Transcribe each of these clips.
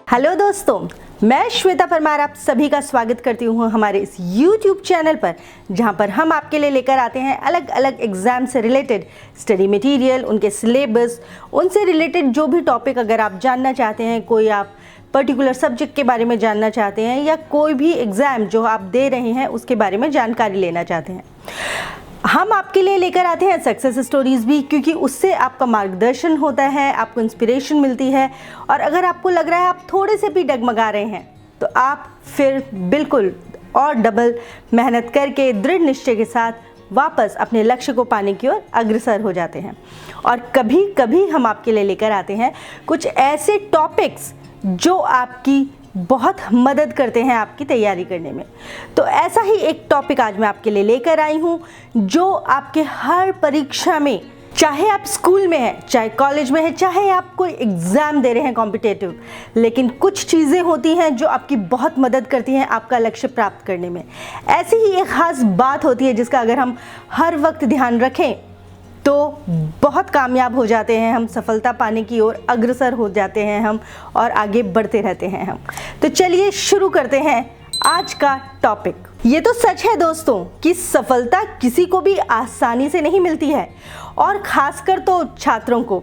Hello दोस्तों, मैं श्वेता परमार आप सभी का स्वागत करती हूँ हमारे इस YouTube चैनल पर, जहाँ पर हम आपके लिए लेकर आते हैं अलग अलग एग्ज़ाम से रिलेटेड स्टडी मटेरियल, उनके सिलेबस, उनसे रिलेटेड जो भी टॉपिक अगर आप जानना चाहते हैं, कोई आप पर्टिकुलर सब्जेक्ट के बारे में जानना चाहते हैं या कोई भी एग्ज़ाम जो आप दे रहे हैं उसके बारे में जानकारी लेना चाहते हैं, हम आपके लिए लेकर आते हैं सक्सेस स्टोरीज़ भी, क्योंकि उससे आपका मार्गदर्शन होता है, आपको इंस्पिरेशन मिलती है। और अगर आपको लग रहा है आप थोड़े से भी डगमगा रहे हैं तो आप फिर बिल्कुल और डबल मेहनत करके दृढ़ निश्चय के साथ वापस अपने लक्ष्य को पाने की ओर अग्रसर हो जाते हैं। और कभी कभी हम आपके लिए लेकर आते हैं कुछ ऐसे टॉपिक्स जो आपकी बहुत मदद करते हैं आपकी तैयारी करने में। तो ऐसा ही एक टॉपिक आज मैं आपके लिए लेकर आई हूँ जो आपके हर परीक्षा में, चाहे आप स्कूल में हैं, चाहे कॉलेज में हैं, चाहे आप कोई एग्ज़ाम दे रहे हैं कॉम्पिटिटिव, लेकिन कुछ चीज़ें होती हैं जो आपकी बहुत मदद करती हैं आपका लक्ष्य प्राप्त करने में। ऐसी ही एक ख़ास बात होती है जिसका अगर हम हर वक्त ध्यान रखें तो बहुत कामयाब हो जाते हैं हम, सफलता पाने की ओर अग्रसर हो जाते हैं हम और आगे बढ़ते रहते हैं हम। तो चलिए शुरू करते हैं आज का टॉपिक। ये तो सच है दोस्तों कि सफलता किसी को भी आसानी से नहीं मिलती है, और ख़ासकर तो छात्रों को।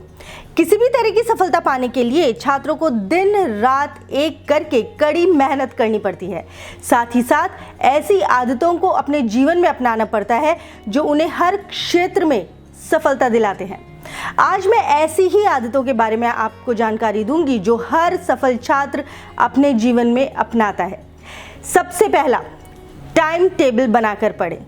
किसी भी तरह की सफलता पाने के लिए छात्रों को दिन रात एक करके कड़ी मेहनत करनी पड़ती है। साथ ही साथ ऐसी आदतों को अपने जीवन में अपनाना पड़ता है जो उन्हें हर क्षेत्र में सफलता दिलाते हैं। आज मैं ऐसी ही आदतों के बारे में आपको जानकारी दूंगी जो हर सफल छात्र अपने जीवन में अपनाता है। सबसे पहला, टाइम टेबल बनाकर पढ़ें।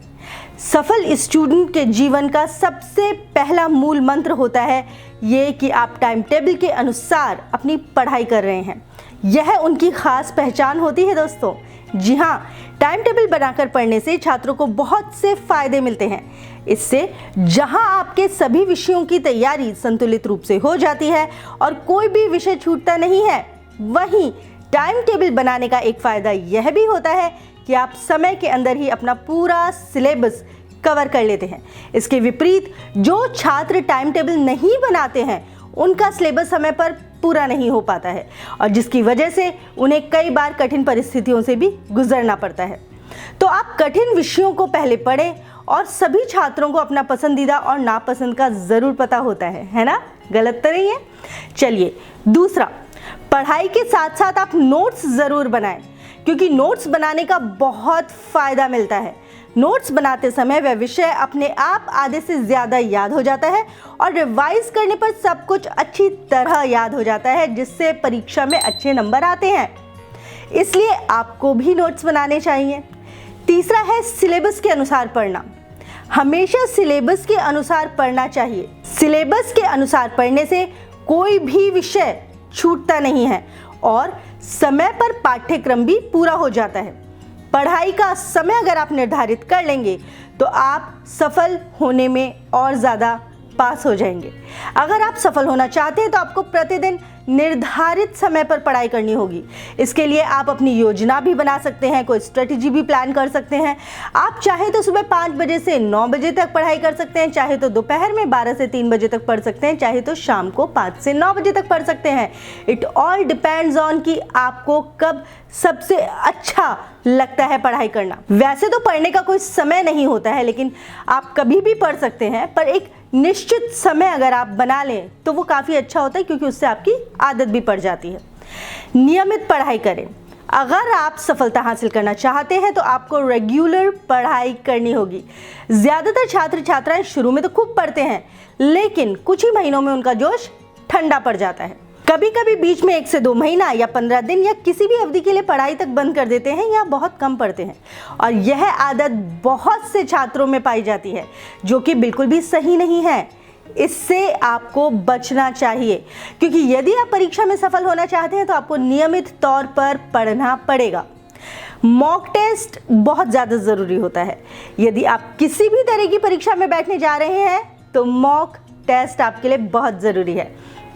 सफल स्टूडेंट के जीवन का सबसे पहला मूल मंत्र होता है ये कि आप टाइम टेबल के अनुसार अपनी पढ़ाई कर रहे हैं। यह उनकी खास पहचान होती है दोस्तों। जी हाँ, टाइम टेबल बनाकर पढ़ने से छात्रों को बहुत से फायदे मिलते हैं। इससे जहां आपके सभी विषयों की तैयारी संतुलित रूप से हो जाती है और कोई भी विषय छूटता नहीं है, वहीं टाइम टेबल बनाने का एक फ़ायदा यह भी होता है कि आप समय के अंदर ही अपना पूरा सिलेबस कवर कर लेते हैं। इसके विपरीत जो छात्र टाइम टेबल नहीं बनाते हैं उनका सिलेबस समय पर पूरा नहीं हो पाता है, और जिसकी वजह से उन्हें कई बार कठिन परिस्थितियों से भी गुजरना पड़ता है। तो आप कठिन विषयों को पहले पढ़ें, और सभी छात्रों को अपना पसंदीदा और नापसंद का ज़रूर पता होता है ना? गलत तो नहीं है? चलिए दूसरा, पढ़ाई के साथ साथ आप नोट्स ज़रूर बनाएं, क्योंकि नोट्स बनाने का बहुत फ़ायदा मिलता है। नोट्स बनाते समय वह विषय अपने आप आधे से ज़्यादा याद हो जाता है, और रिवाइज करने पर सब कुछ अच्छी तरह याद हो जाता है, जिससे परीक्षा में अच्छे नंबर आते हैं। इसलिए आपको भी नोट्स बनाने चाहिए। तीसरा है सिलेबस के अनुसार पढ़ना। हमेशा सिलेबस के अनुसार पढ़ना चाहिए। सिलेबस के अनुसार पढ़ने से कोई भी विषय छूटता नहीं है और समय पर पाठ्यक्रम भी पूरा हो जाता है। पढ़ाई का समय अगर आप निर्धारित कर लेंगे तो आप सफल होने में और ज़्यादा पास हो जाएंगे। अगर आप सफल होना चाहते हैं तो आपको प्रतिदिन निर्धारित समय पर पढ़ाई करनी होगी। इसके लिए आप अपनी योजना भी बना सकते हैं, कोई स्ट्रेटजी भी प्लान कर सकते हैं। आप चाहे तो सुबह 5 बजे से 9 बजे तक पढ़ाई कर सकते हैं, चाहे तो दोपहर में 12 से 3 बजे तक पढ़ सकते हैं, चाहे तो शाम को 5 से 9 बजे तक पढ़ सकते हैं। इट ऑल डिपेंड्स ऑन कि आपको कब सबसे अच्छा लगता है पढ़ाई करना। वैसे तो पढ़ने का कोई समय नहीं होता है, लेकिन आप कभी भी पढ़ सकते हैं, पर एक निश्चित समय अगर आप बना लें तो वो काफ़ी अच्छा होता है, क्योंकि उससे आपकी आदत भी पड़ जाती है। नियमित पढ़ाई करें। अगर आप सफलता हासिल करना चाहते हैं तो आपको रेगुलर पढ़ाई करनी होगी। ज़्यादातर छात्र छात्राएं शुरू में तो खूब पढ़ते हैं, लेकिन कुछ ही महीनों में उनका जोश ठंडा पड़ जाता है। कभी कभी बीच में 1 से 2 महीना या 15 दिन या किसी भी अवधि के लिए पढ़ाई तक बंद कर देते हैं या बहुत कम पढ़ते हैं, और यह आदत बहुत से छात्रों में पाई जाती है, जो कि बिल्कुल भी सही नहीं है। इससे आपको बचना चाहिए, क्योंकि यदि आप परीक्षा में सफल होना चाहते हैं तो आपको नियमित तौर पर पढ़ना पड़ेगा। मॉक टेस्ट बहुत ज़्यादा ज़रूरी होता है। यदि आप किसी भी तरह की परीक्षा में बैठने जा रहे हैं तो मॉक टेस्ट आपके लिए बहुत ज़रूरी है।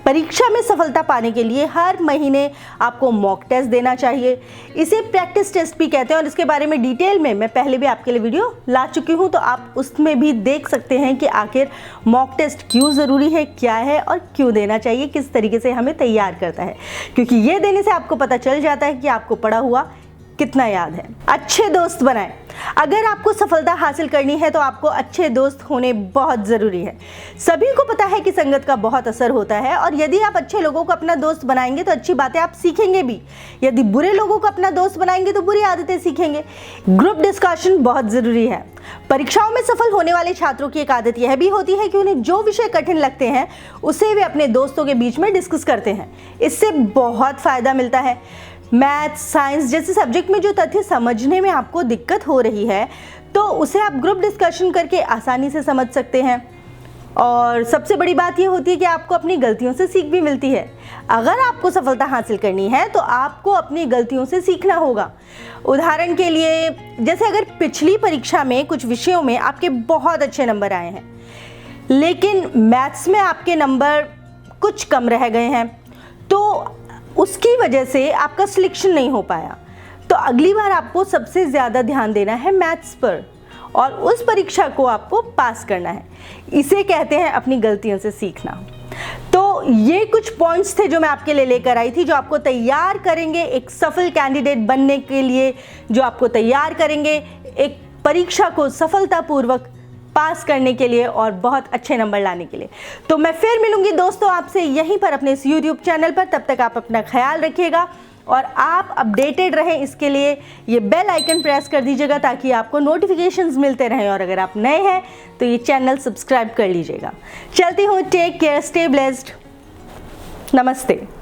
परीक्षा में सफलता पाने के लिए हर महीने आपको मॉक टेस्ट देना चाहिए। इसे प्रैक्टिस टेस्ट भी कहते हैं और इसके बारे में डिटेल में मैं पहले भी आपके लिए वीडियो ला चुकी हूं, तो आप उसमें भी देख सकते हैं कि आखिर मॉक टेस्ट क्यों ज़रूरी है, क्या है और क्यों देना चाहिए, किस तरीके से हमें तैयार करता है, क्योंकि ये देने से आपको पता चल जाता है कि आपको पढ़ा हुआ कितना याद है। अच्छे दोस्त बनाएं। अगर आपको सफलता हासिल करनी है तो आपको अच्छे दोस्त होने बहुत ज़रूरी है। सभी को पता है कि संगत का बहुत असर होता है और यदि आप अच्छे लोगों को अपना दोस्त बनाएंगे तो अच्छी बातें आप सीखेंगे भी। यदि बुरे लोगों को अपना दोस्त बनाएंगे तो बुरी आदतें सीखेंगे। ग्रुप डिस्कशन बहुत ज़रूरी है। परीक्षाओं में सफल होने वाले छात्रों की एक आदत यह भी होती है कि उन्हें जो विषय कठिन लगते हैं उसे वे अपने दोस्तों के बीच में डिस्कस करते हैं। इससे बहुत फ़ायदा मिलता है। मैथ, साइंस जैसे सब्जेक्ट में जो तथ्य समझने में आपको दिक्कत हो रही है तो उसे आप ग्रुप डिस्कशन करके आसानी से समझ सकते हैं। और सबसे बड़ी बात यह होती है कि आपको अपनी गलतियों से सीख भी मिलती है। अगर आपको सफलता हासिल करनी है तो आपको अपनी गलतियों से सीखना होगा। उदाहरण के लिए, जैसे अगर पिछली परीक्षा में कुछ विषयों में आपके बहुत अच्छे नंबर आए हैं लेकिन मैथ्स में आपके नंबर कुछ कम रह गए हैं तो उसकी वजह से आपका सिलेक्शन नहीं हो पाया, तो अगली बार आपको सबसे ज़्यादा ध्यान देना है मैथ्स पर और उस परीक्षा को आपको पास करना है। इसे कहते हैं अपनी गलतियों से सीखना। तो ये कुछ पॉइंट्स थे जो मैं आपके लिए लेकर आई थी, जो आपको तैयार करेंगे एक सफल कैंडिडेट बनने के लिए, जो आपको तैयार करेंगे एक परीक्षा को सफलतापूर्वक पास करने के लिए और बहुत अच्छे नंबर लाने के लिए। तो मैं फिर मिलूंगी दोस्तों आपसे यहीं पर अपने इस YouTube चैनल पर। तब तक आप अपना ख्याल रखिएगा और आप अपडेटेड रहें, इसके लिए ये बेल आइकन प्रेस कर दीजिएगा ताकि आपको नोटिफिकेशंस मिलते रहें। और अगर आप नए हैं तो ये चैनल सब्सक्राइब कर लीजिएगा। चलती हूँ, टेक केयर, स्टे ब्लेस्ड, नमस्ते।